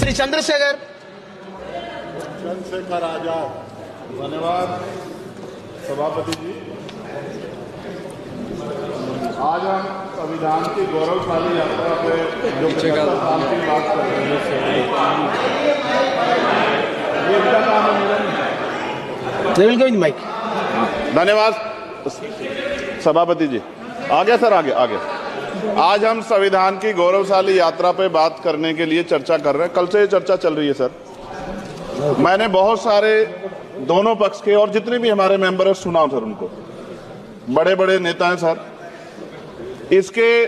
श्री चंद्रशेखर आजाद। धन्यवाद सभापति जी। आज हम संविधान की गौरवशाली यात्रा पे जो 75 साल की बात कर रहे हैं, ये इनका काम है। धन्यवाद सभापति जी। आगे सर, आगे आगे। आज हम संविधान की गौरवशाली यात्रा पे बात करने के लिए चर्चा कर रहे हैं। कल से ये चर्चा चल रही है सर। मैंने बहुत सारे दोनों पक्ष के और जितने भी हमारे मेंबर हैं सुना सर, उनको बड़े बड़े नेता हैं सर। इसके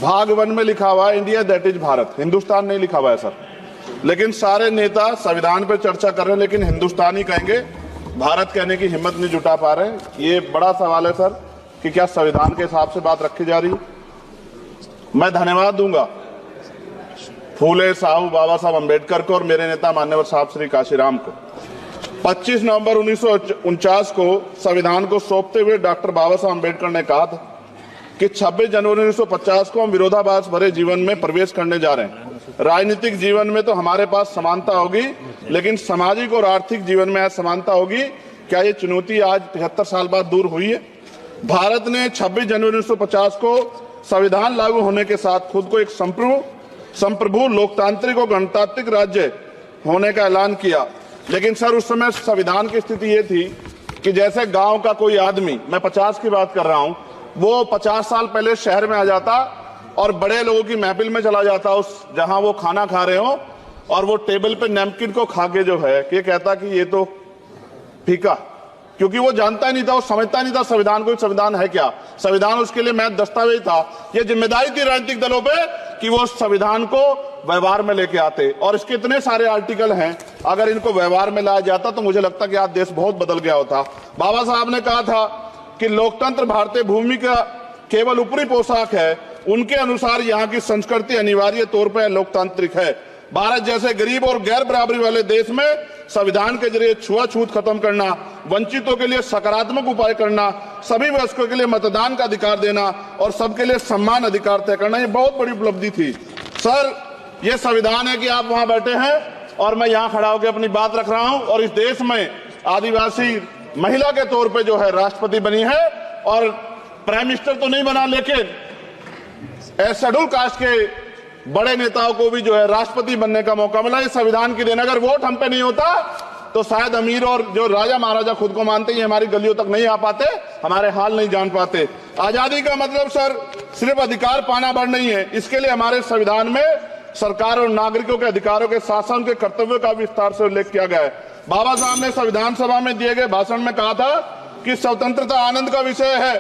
भाग 1 में लिखा हुआ है India that is Bharat, Hindustan नहीं लिखा हुआ है सर। लेकिन सारे नेता संविधान पे चर्चा कर रहे हैं, लेकिन हिंदुस्तान ही कहेंगे, भारत कहने की हिम्मत नहीं जुटा पा रहे हैं। ये बड़ा सवाल है सर कि क्या संविधान के हिसाब से बात रखी जा रही है। मैं धन्यवाद दूंगा फूले साहू बाबा साहब अम्बेडकर को और मेरे नेता मान्यवर साहब श्री काशीराम को। 25 नवंबर 1949 को संविधान को सौंपते हुए डॉक्टर बाबा साहब अम्बेडकर ने कहा था कि 26 जनवरी 1950 को हम विरोधाभास भरे जीवन में प्रवेश करने जा रहे हैं। राजनीतिक जीवन में तो हमारे पास समानता होगी, लेकिन सामाजिक और आर्थिक जीवन में असमानता होगी। क्या ये चुनौती आज 75 साल बाद दूर हुई है? भारत ने 26 जनवरी 1950 को संविधान लागू होने के साथ खुद को एक संप्रभु लोकतांत्रिक और गणतांत्रिक राज्य होने का ऐलान किया। लेकिन सर उस समय संविधान की स्थिति ये थी कि जैसे गांव का कोई आदमी, मैं 50 की बात कर रहा हूं, वो 50 साल पहले शहर में आ जाता और बड़े लोगों की महफिल में चला जाता, उस जहां वो खाना खा रहे हो, और वो टेबल पे नैपकिन को खा के जो है कि कहता कि ये तो फीका, क्योंकि वो जानता ही नहीं था, वो समझता नहीं था संविधान को, संविधान है क्या। संविधान उसके लिए महज दस्तावेज था। ये जिम्मेदारी थी राजनीतिक दलों पे कि वो संविधान को व्यवहार में लेके आते। और इसके इतने सारे आर्टिकल हैं, अगर इनको व्यवहार में लाया जाता तो मुझे लगता कि आज देश बहुत बदल गया होता। बाबा साहब ने कहा था कि लोकतंत्र भारतीय भूमि का केवल ऊपरी पोशाक है, उनके अनुसार यहाँ की संस्कृति अनिवार्य तौर पर लोकतांत्रिक है। भारत जैसे गरीब और गैर बराबरी वाले देश में संविधान के जरिए छुआछूत खत्म करना, वंचितों के लिए सकारात्मक उपाय करना, सभी वयस्कों के लिए मतदान का अधिकार देना और सबके लिए सम्मान अधिकार तय करना, ये बहुत बड़ी उपलब्धि थी सर। ये संविधान है कि आप वहां बैठे हैं और मैं यहाँ खड़ा होकर अपनी बात रख रहा हूं, और इस देश में आदिवासी महिला के तौर पे जो है राष्ट्रपति बनी है, और प्राइम मिनिस्टर तो नहीं बना, लेकिन शेड्यूल कास्ट के बड़े नेताओं को भी जो है राष्ट्रपति बनने का मौका मिला। इस संविधान की देन, अगर वोट हम पे नहीं होता तो शायद अमीर और जो राजा महाराजा खुद को मानते हैं हमारी गलियों तक नहीं आ पाते, हमारे हाल नहीं जान पाते। आजादी का मतलब सर सिर्फ अधिकार पाना भर नहीं है, इसके लिए हमारे संविधान में सरकार और नागरिकों के अधिकारों के शासन के कर्तव्यों का विस्तार से उल्लेख किया गया है। बाबा साहब ने संविधान सभा में दिए गए भाषण में कहा था कि स्वतंत्रता आनंद का विषय है,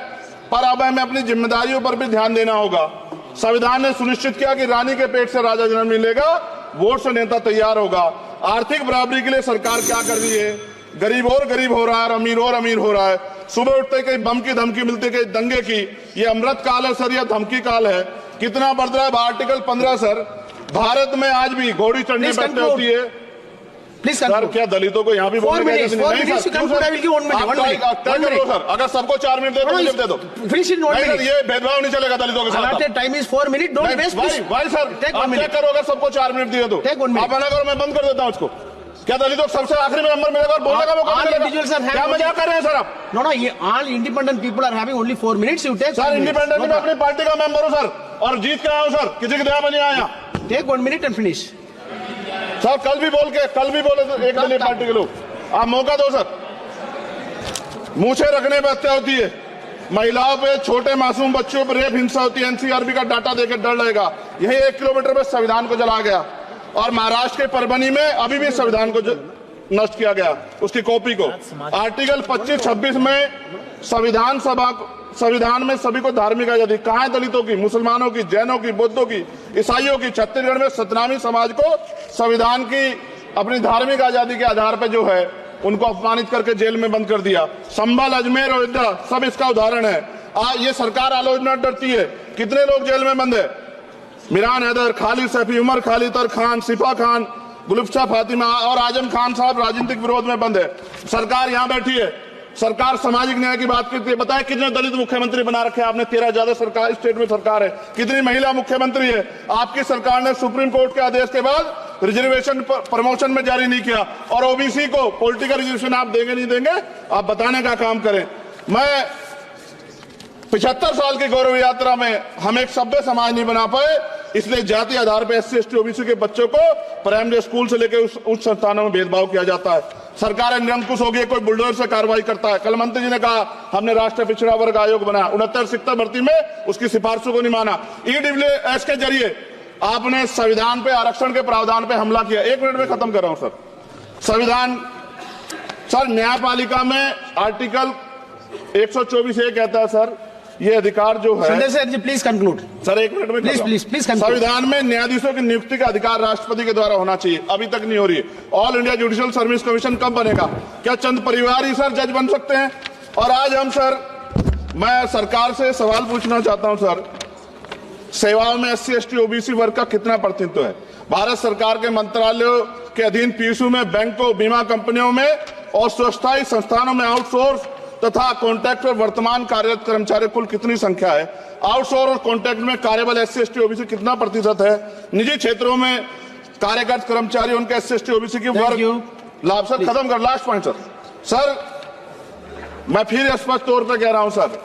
पर अब हमें अपनी जिम्मेदारियों पर भी ध्यान देना होगा। संविधान ने सुनिश्चित किया कि रानी के पेट से राजा जन्म नहीं लेगा, वोट से नेता तैयार होगा। आर्थिक बराबरी के लिए सरकार क्या कर रही है? गरीब और गरीब हो रहा है और अमीर हो रहा है। सुबह उठते कहीं बम की धमकी मिलती, कहीं दंगे की। ये अमृत काल है सर या धमकी काल है? कितना बढ़ रहा है आर्टिकल 15 सर। भारत में आज भी घोड़ी चढ़ने बैठते होती है सर। क्या दलितों को यहाँ भी बोलने का नहीं सर? अगर सबको 4 मिनट दे दो, मुझे दे दो। ये भेदभाव नहीं चलेगा दलितों के साथ। Time is 4 minute. Don't waste. भाई सर आप चेक करो, अगर सबको 4 मिनट दिए तो आप मना करो, मैं बंद कर देता हूँ इसको। क्या दलितों को सबसे आखिरी में नंबर मिलेगा और बोलने का मौका मिलेगा? क्या मजाक कर रहे हैं सर आप? नो, ये all independent people are having only 4 minutes. You take sir. Independent में अपनी पार्टी का मेंबर हूँ सर, और जीत के आया हूँ सर, किसी की दया में नहीं आया। Take 1 minute and finish sir. कल भी बोले तो एक दलीय पार्टी के लोग, आप मौका दो सर। मूछे रखने पर हत्या होती है, महिलाओं पे, छोटे मासूम बच्चों पर रेप हिंसा होती है। एनसीआरबी का डाटा देकर डर लगेगा। यही 1 किलोमीटर में संविधान को जला गया, और महाराष्ट्र के परभनी में अभी भी संविधान को नष्ट किया गया, उसकी कॉपी को। आर्टिकल 25-26 में संविधान में सभी को धार्मिक आजादी। कहाँ है दलितों की, मुसलमानों की, जैनों की, बौद्धों की, ईसाइयों की? छत्तीसगढ़ में सतनामी समाज को संविधान की अपनी धार्मिक आजादी के आधार पर जो है उनको अपमानित करके जेल में बंद कर दिया। संभल, अजमेर, अयोध्या सब इसका उदाहरण है। ये सरकार आलोचना डरती है। कितने लोग जेल में बंद है? मिरान हैदर, खालिद सैफी, उमर खालिद खान, सिफा खान, गुलफ्शा फातिमा और आजम खान साहब राजनीतिक विरोध में बंद है। सरकार यहाँ बैठी है, सरकार सामाजिक न्याय की बात करती है। बताए कितने दलित मुख्यमंत्री बना रखे हैं आपने? 13 ज्यादा सरकार स्टेट में सरकार है। कितनी महिला मुख्यमंत्री है? आपकी सरकार ने सुप्रीम कोर्ट के आदेश के बाद रिजर्वेशन प्रमोशन में जारी नहीं किया, और ओबीसी को पॉलिटिकल रिजर्वेशन आप देंगे नहीं देंगे, आप बताने का काम करें। मैं 75 साल की गौरव यात्रा में हम एक सभ्य समाज नहीं बना पाए, इसलिए जाति आधार पर SC ST OBC के बच्चों को प्राइमरी स्कूल से लेकर उच्च संस्थानों में भेदभाव किया जाता है। सरकार निरंकुश हो गई, कोई बुलडोजर से कार्रवाई करता है। कल मंत्री जी ने कहा हमने राष्ट्रीय पिछड़ा वर्ग आयोग बनाया, 69 शिक्षक भर्ती में उसकी सिफारिशों को नहीं माना। EWS के जरिए आपने संविधान पे आरक्षण के प्रावधान पे हमला किया। 1 मिनट में खत्म कर रहा हूं सर। संविधान सर न्यायपालिका में आर्टिकल 124 ये कहता है सर, ये अधिकार जो है, Sanjay sir ji please conclude sir 1 minute में प्लीज संविधान में न्यायाधीशों की नियुक्ति का अधिकार राष्ट्रपति के द्वारा होना चाहिए, अभी तक नहीं हो रही है। All India judicial service commission कब बनेगा? क्या चंद परिवार ही सर जज बन सकते हैं? और आज हम सर, मैं सरकार से सवाल पूछना चाहता हूं सर, सेवाओं में SC ST OBC वर्ग का कितना प्रतिनिधित्व है? भारत सरकार के मंत्रालयों के अधीन PSU में, बैंकों, बीमा कंपनियों में और स्वस्थायी संस्थानों में आउटसोर्स तथा कॉन्ट्रैक्ट पर वर्तमान कार्यरत कर्मचारी कुल कितनी संख्या है? आउटसोर्स और कॉन्ट्रैक्ट में कार्यबल SC ST OBC कितना प्रतिशत है? निजी क्षेत्रों में कार्यरत कर्मचारी उनके SC ST OBC की वर्ग लाभ। सर खत्म कर, लास्ट पॉइंट सर मैं फिर स्पष्ट तौर पर कह रहा हूं सर,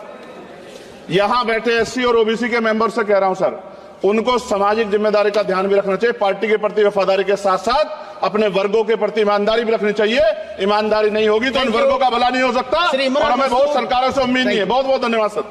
यहां बैठे SC और OBC के मेंबर से कह रहा हूं सर, उनको सामाजिक जिम्मेदारी का ध्यान भी रखना चाहिए। पार्टी के प्रति वफादारी के साथ साथ अपने वर्गों के प्रति ईमानदारी भी रखनी चाहिए। ईमानदारी नहीं होगी तो उन वर्गों का भला नहीं हो सकता, और हमें बहुत सरकारों से उम्मीद नहीं है। बहुत बहुत धन्यवाद सर।